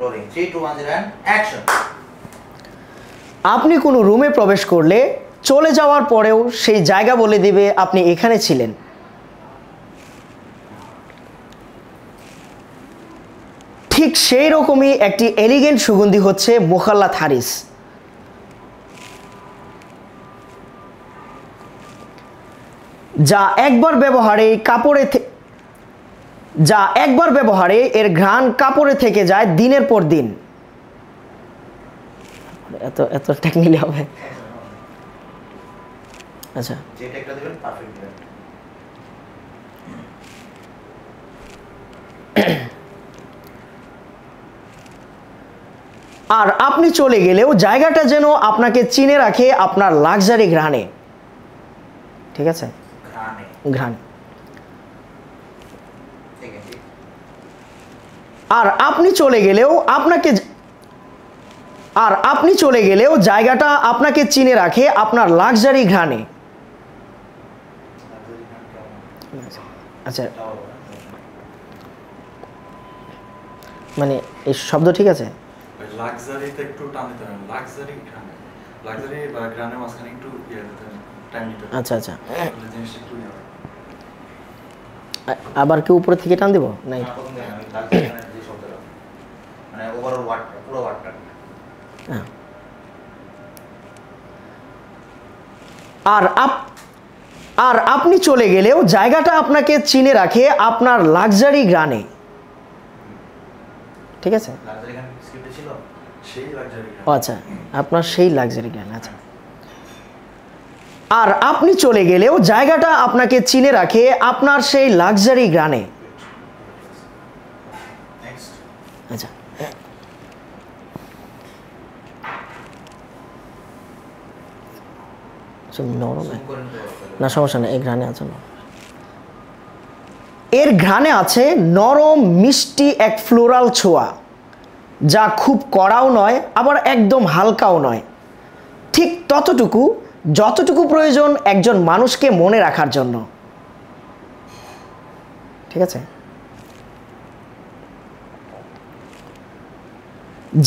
Rolling 3 2 1 0 and action. আপনি কোনো রুমে প্রবেশ করলে চলে যাওয়ার পরেও সেই জায়গা বলে দিবে আপনি এখানে ছিলেন। ঠিক সেই রকমই একটি এলিগেন্ট সুগন্ধি হচ্ছে মুখাল্লাত হারিস। যা একবার ব্যবহারে এর ঘ্রাণ কাপড়ে থেকে যায় দিনের পর দিন। এত টেকনিক্যালি হবে। আচ্ছা, যেটা একটা দিবেন পারফেক্ট দিবেন। আর আপনি চলে গেলেও জায়গাটা যেন আপনাকে চিনে রাখে আপনার লাক্সারি ঘ্রাণে। ঠিক আছে, ঘ্রাণে। আর আপনি চলে গেলেও জায়গাটা আপনাকে চিনে রাখে আপনার লাক্সারি ঘ্রাণে। আচ্ছা, মানে এই শব্দ ঠিক আছে? লাক্সারিতে একটু টান দিতে হবে, লাক্সারি ঘ্রাণে, লাক্সারি বা ঘ্রাণের মাঝখানে একটু টাইম দিতে হবে। আচ্ছা আচ্ছা, জিনিসটা একটু আবার কি উপরে থেকে টান দিব? নাই, যে শব্দটা মানে ওভারঅল ওয়ার্ড, পুরো ওয়ার্ডটা। আর আপনি চলে গেলেও জায়গাটা আপনাকে চিনে রাখে আপনার লাক্সারি ঘ্রাণে। ঠিক আছে, লাক্সারি গান স্ক্রিপ্টে ছিল সেই লাক্সারি ও আচ্ছা, আপনার সেই লাক্সারি ঘ্রাণ। আচ্ছা, আর আপনি চলে গেলেও জায়গাটা আপনাকে চিনে রাখে আপনার সেই লাক্সারি ঘ্রাণে। আচ্ছা, নরম না, সমস্যা নেই, এই ঘ্রাণে আছে না। এর ঘ্রাণে আছে নরম মিষ্টি এক ফ্লোরাল ছোঁয়া, যা খুব কড়াও নয় আবার একদম হালকাও নয়, ঠিক ততটুকু যতটুকু প্রয়োজন একজন মানুষকে মনে রাখার জন্য। ঠিক আছে,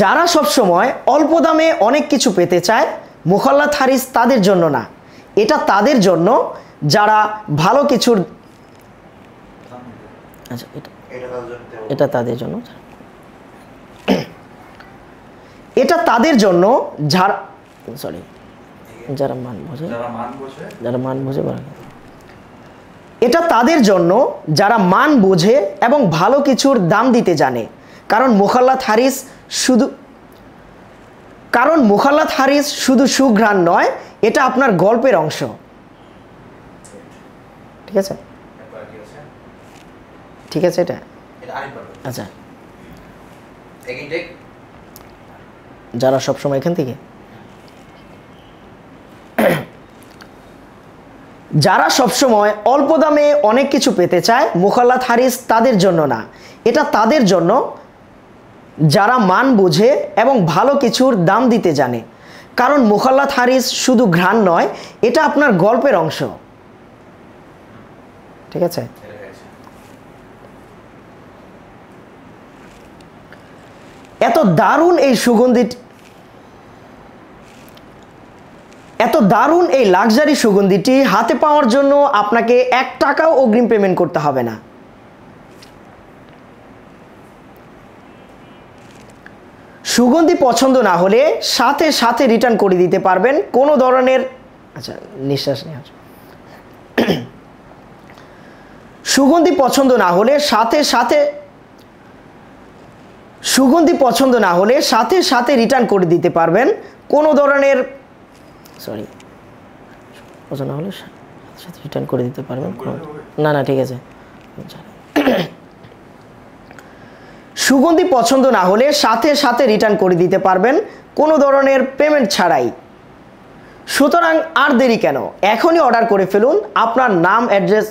যারা সবসময় অল্প দামে অনেক কিছু পেতে চায়, মুখাল্লাত হারিস তাদের জন্য না। এটা তাদের জন্য যারা ভালো কিছুর, আচ্ছা, এটা তাদের জন্য, এটা তাদের জন্য যারা মান বোঝে, এটা তাদের জন্য যারা মান বোঝে এবং ভালো কিছুর দাম দিতে জানে। কারণ মুখাল্লাত হারিস শুধু সুঘ্রাণ নয়, এটা আপনার গল্পের অংশ। ঠিক আছে, ঠিক আছে, এটা আচ্ছা, যারা সবসময় এখান থেকে, যারা সবসময় অল্প দামে অনেক কিছু পেতে চায়, মুখাল্লাত হারিস তাদের জন্য না, এটা তাদের জন্য যারা মান বোঝে এবং ভালো কিছুর দাম দিতে জানে। কারণ মুখাল্লাত হারিস শুধু ঘ্রাণ নয়, এটা আপনার গল্পের অংশ। ঠিক আছে, এত দারুণ এই লাক্সারি সুগন্ধিটি হাতে পাওয়ার জন্য আপনাকে 1 টাকাও অগ্রিম পেমেন্ট করতে হবে না। সুগন্ধি পছন্দ না হলে সাথে সাথে রিটার্ন করে দিতে পারবেন কোনো ধরনের, আচ্ছা, নিঃশ্বাস নিয়ে আসুন। সুগন্ধি পছন্দ না হলে সাথে সাথে রিটার্ন করে দিতে পারবেন কোনো ধরনের, পছন্দ না হলে সাথে রিটার্ন করে দিতে পারবেন। না, ঠিক আছে। সুগন্ধি পছন্দ না হলে সাথে সাথে রিটার্ন করে দিতে পারবেন কোনো ধরনের পেমেন্ট ছাড়াই। সুতরাং আর দেরি কেন, এখনই অর্ডার করে ফেলুন। আপনার নাম, অ্যাড্রেস,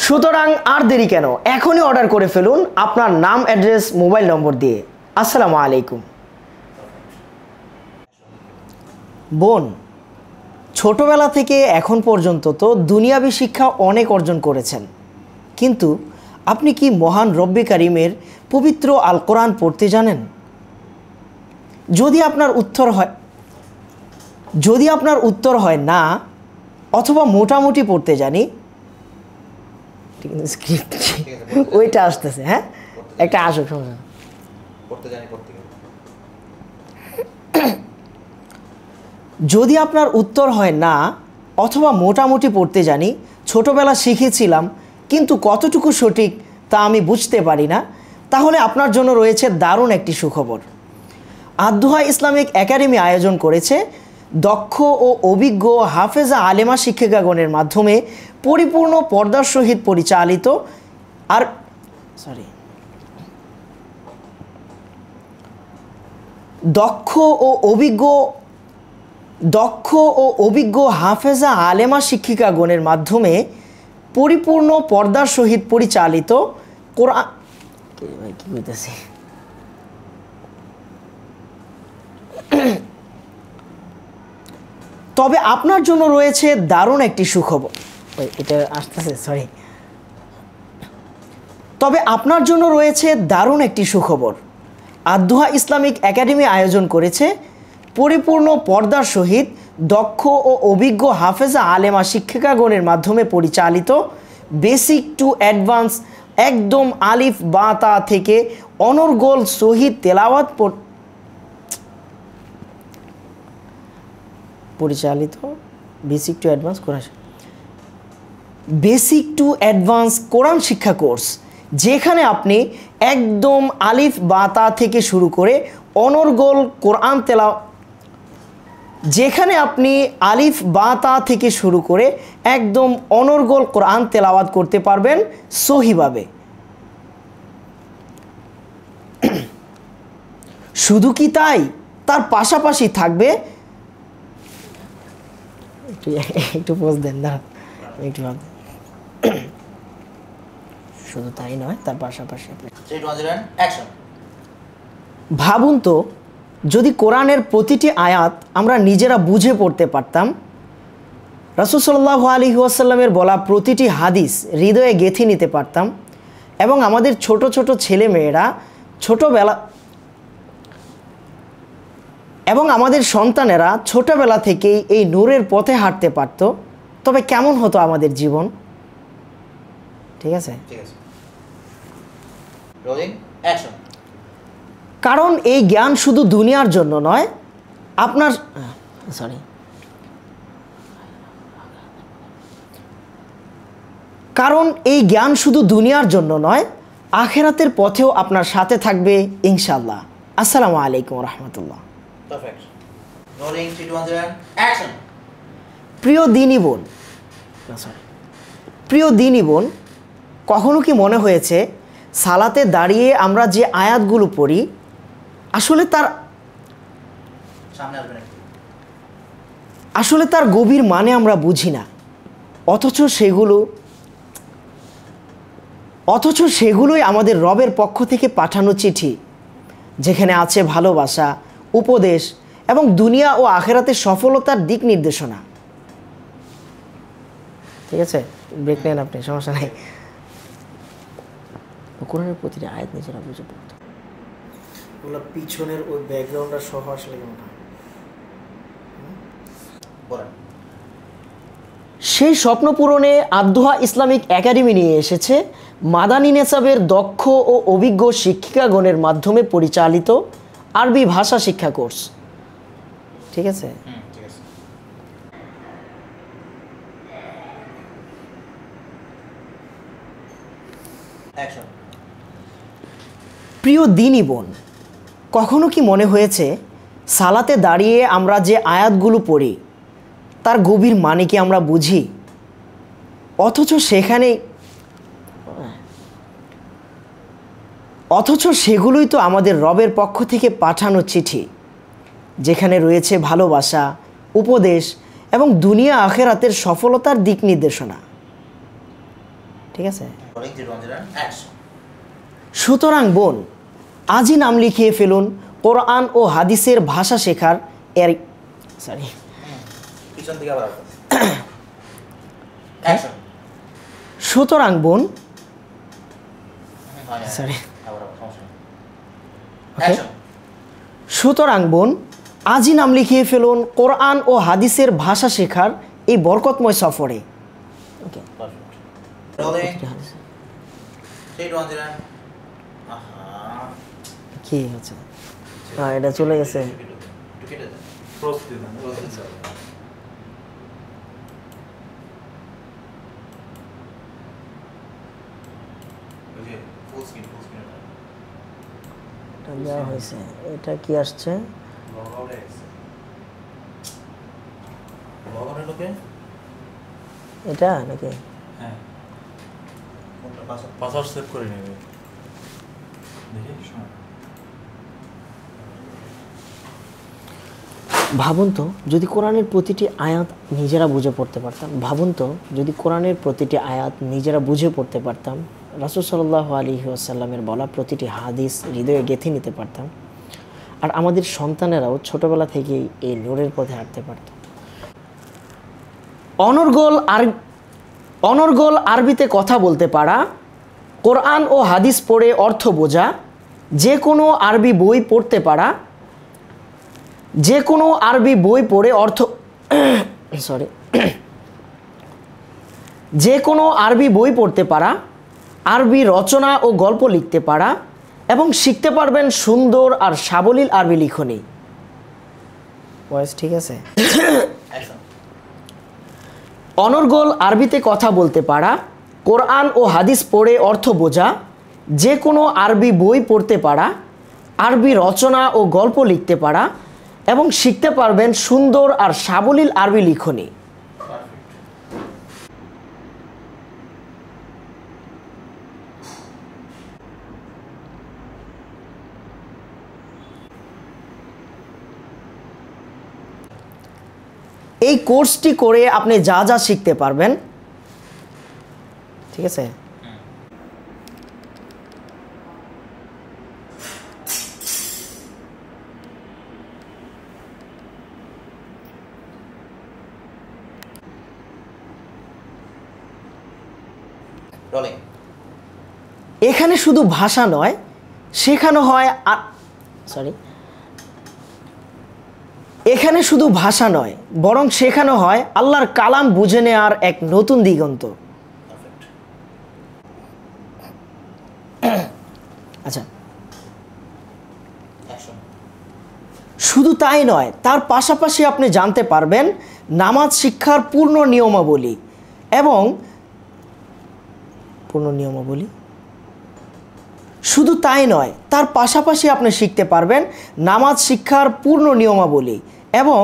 সুতরাং আর দেরি কেন, এখনই অর্ডার করে ফেলুন আপনার নাম, অ্যাড্রেস, মোবাইল নম্বর দিয়ে। আসসালামু আলাইকুম। বোন, ছোটবেলা থেকে এখন পর্যন্ত তো দুনিয়াবি শিক্ষা অনেক অর্জন করেছেন, কিন্তু আপনি কি মহান রব্বে কারিমের পবিত্র আল কোরআন পড়তে জানেন? যদি আপনার উত্তর হয় না অথবা মোটামুটি পড়তে জানি, স্ক্রিপ্ট ওইটা আসতেছে, হ্যাঁ একটা আসুক, সমস্যা পড়তে জানি পড়তে গেলে। যদি আপনার উত্তর হয় না অথবা মোটামুটি পড়তে জানি, ছোটবেলা শিখেছিলাম কিন্তু কতটুকু সঠিক তা আমি বুঝতে পারি না, তাহলে আপনার জন্য রয়েছে দারুণ একটি সুখবর। আদ-দুহা ইসলামিক একাডেমি আয়োজন করেছে দক্ষ ও অভিজ্ঞ হাফেজা আলেমা শিক্ষিকাগণের মাধ্যমে পরিপূর্ণ পর্দার সহিত পরিচালিত দক্ষ ও অভিজ্ঞ হাফেজা আলেমা শিক্ষিকাগণের মাধ্যমে পরিপূর্ণ পর্দার সহিত পরিচালিত কোরআন কি বলতেছি তবে আপনার জন্য রয়েছে দারুণ একটি সুখবর। এটা আসতেছে, সরি। তবে আপনার জন্য রয়েছে দারুণ একটি সুখবর। আদ-দুহা ইসলামিক একাডেমি আয়োজন করেছে পরিপূর্ণ পর্দার সহিত দক্ষ ও অভিজ্ঞ হাফেজা আলেমা শিক্ষিকাগণের মাধ্যমে পরিচালিত বেসিক টু অ্যাডভান্স, একদম আলিফ বা তা থেকে অনর্গল সহিত তেলাওয়াত পরিচালিত বেসিক টু অ্যাডভান্স কোরআন শিক্ষা কোর্স, যেখানে আপনি একদম আলিফ বা তা থেকে শুরু করে অনর্গল কোরআন তেলাওয়াত করতে পারবেন সহিভাবে। শুধু কি তাই, তার পাশাপাশি থাকবে একটু পোজ দেন না, একটু শুধু তাই নয়, তার পাশাপাশি ভাবুন তো, যদি কোরআনের প্রতিটি আয়াত আমরা নিজেরা বুঝে পড়তে পারতাম, রাসূল সাল্লাল্লাহু আলাইহি ওয়াসাল্লামের বলা প্রতিটি হাদিস হৃদয়ে গেঁথে নিতে পারতাম, এবং আমাদের ছোট ছোট ছেলে মেয়েরা আমাদের সন্তানেরা ছোটবেলা থেকেই এই নূরের পথে হাঁটতে পারত, তবে কেমন হতো আমাদের জীবন? ঠিক আছে, কারণ এই জ্ঞান শুধু দুনিয়ার জন্য নয়, আখিরাতের পথেও আপনার সাথে থাকবে ইনশাআল্লাহ। আসসালামু আলাইকুম ওয়া রাহমাতুল্লাহ। প্রিয় দিনী বোন, কখনো কি মনে হয়েছে সালাতে দাঁড়িয়ে আমরা যে আয়াতগুলো পড়ি আসলে তার গভীর মানে আমরা বুঝি না, অথচ সেগুলোই আমাদের রবের পক্ষ থেকে পাঠানো চিঠি, যেখানে আছে ভালোবাসা, উপদেশ এবং দুনিয়া ও আখিরাতের সফলতার দিক নির্দেশনা। ঠিক আছে, ব্রেক নেন আপনি, সমস্যা নাই। কোরআনের প্রতিটি আয়াত নিজেরা বুঝে পড়তে, ওগুলো পিছনের ওই ব্যাকগ্রাউন্ডটা সহ আসলে কেমন হয়। সেই স্বপ্ন পূরণে আদ-দুহা ইসলামিক একাডেমি নিয়ে এসেছে মাদানী নেসাবের দক্ষ ও অভিজ্ঞ শিক্ষিকাগণের মাধ্যমে পরিচালিত আরবি ভাষা শিক্ষা কোর্স। ঠিক আছে, প্রিয় দিনী বোন, কখনো কি মনে হয়েছে সালাতে দাঁড়িয়ে আমরা যে আয়াতগুলো পড়ি তার গভীর মানে কি আমরা বুঝি, অথচ সেগুলোই তো আমাদের রবের পক্ষ থেকে পাঠানো চিঠি, যেখানে রয়েছে ভালোবাসা, উপদেশ এবং দুনিয়া আখিরাতের সফলতার দিক নির্দেশনা। ঠিক আছে, সুতরাং বোন, আজই নাম লিখিয়ে ফেলুন কোরআন ও হাদিসের ভাষা শেখার সুতরাং বোন, সরি আবার সমস্যা নেই। ওকে Action. সুতরাং বোন আজই নাম লিখিয়ে ফেলুন কোরআন ও হাদিসের ভাষা শেখার এই বরকতময় সফরে। ওকে Perfect. Rolling. 3, 2, 1, 0. আহা। কি হচ্ছে? হ্যাঁ এটা চলে গেছে। একটু কেটে দেন। প্রস্তুতি দেন। ওই যে full screen এটা। এটা দেওয়া হয়েছে, এটা কি আসছে? Log out এ গেছে। Log out এ ঢোকে? এটা নাকি? হ্যাঁ, কোনটা password? পাসওয়ার্ড সেভ করে নেবে। দেখি শোনো। ভাবুন তো যদি কোরআনের প্রতিটি আয়াত নিজেরা বুঝে পড়তে পারতাম, ভাবুন তো যদি কোরআনের প্রতিটি আয়াত নিজেরা বুঝে পড়তে পারতাম, রাসূল সাল্লাল্লাহু আলাইহি ওয়াসাল্লামের বলা প্রতিটি হাদিস হৃদয়ে গেঁথে নিতে পারতাম, আর আমাদের সন্তানেরাও ছোটবেলা থেকেই এই নূরের পথে হাঁটতে পারত। অনর্গল আরবিতে কথা বলতে পারা, কোরআন ও হাদিস পড়ে অর্থ বোঝা, যে কোনো আরবি বই পড়তে পারা, যে কোনো আরবি বই পড়ে অর্থ সরি যে কোনো আরবি বই পড়তে পারা, আরবি রচনা ও গল্প লিখতে পারা এবং শিখতে পারবেন সুন্দর আর সাবলীল আরবি লিখনি। ভয়েস ঠিক আছে? Action. অনর্গল আরবিতে কথা বলতে পারা, কোরআন ও হাদিস পড়ে অর্থ বোঝা, যে কোনো আরবি বই পড়তে পারা, আরবি রচনা ও গল্প লিখতে পারা এবং শিখতে পারবেন সুন্দর আর সাবলীল আরবি লিখনি। Perfect. এই কোর্সটি করে আপনি যা যা শিখতে পারবেন, ঠিক আছে? Rolling. এখানে শুধু ভাষা নয়, শেখানো হয় এখানে শুধু ভাষা নয় বরং শেখানো হয় আল্লাহর কালাম বুঝে নেওয়ার এক নতুন দিগন্ত। Perfect. আচ্ছা, Action. শুধু তাই নয়, তার পাশাপাশি আপনি জানতে পারবেন নামাজ শিক্ষার পূর্ণ নিয়মাবলী এবং শুধু তাই নয়, তার পাশাপাশি আপনি শিখতে পারবেন নামাজ শিক্ষার পূর্ণ নিয়মাবলী এবং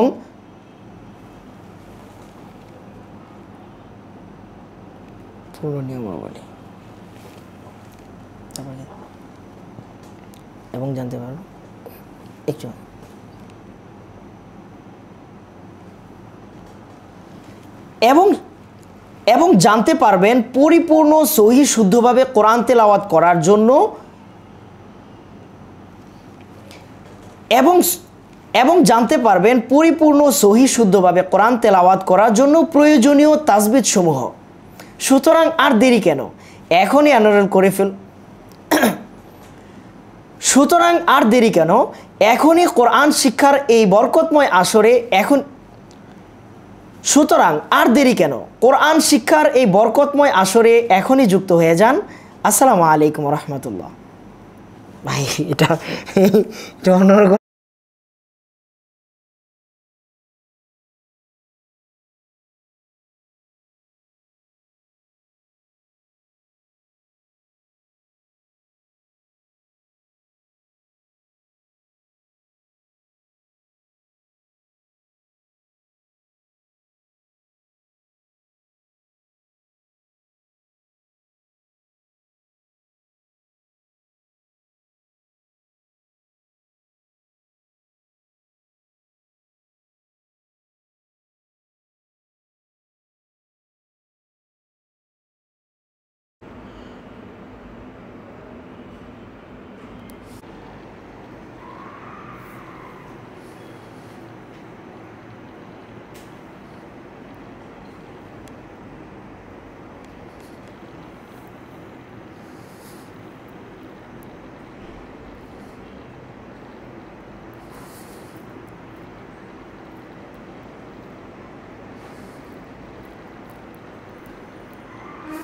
জানতে পারবেন এবং জানতে পারবেন পরিপূর্ণ সহিহ শুদ্ধভাবে কোরআন তেলাওয়াত করার জন্য এবং জানতে পারবেন পরিপূর্ণ সহিহ শুদ্ধভাবে কোরআন তেলাওয়াত করার জন্য প্রয়োজনীয় তাজবিদ সমূহ। সুতরাং আর দেরি কেন, এখনই এনরোল করে ফেল সুতরাং আর দেরি কেন, এখনই কোরআন শিক্ষার এই বরকতময় আসরে কোরআন শিক্ষার এই বরকতময় আসরে এখনই যুক্ত হয়ে যান। আসসালামু আলাইকুম রহমতুল্লাহ। ভাই এটা অন্যরকম।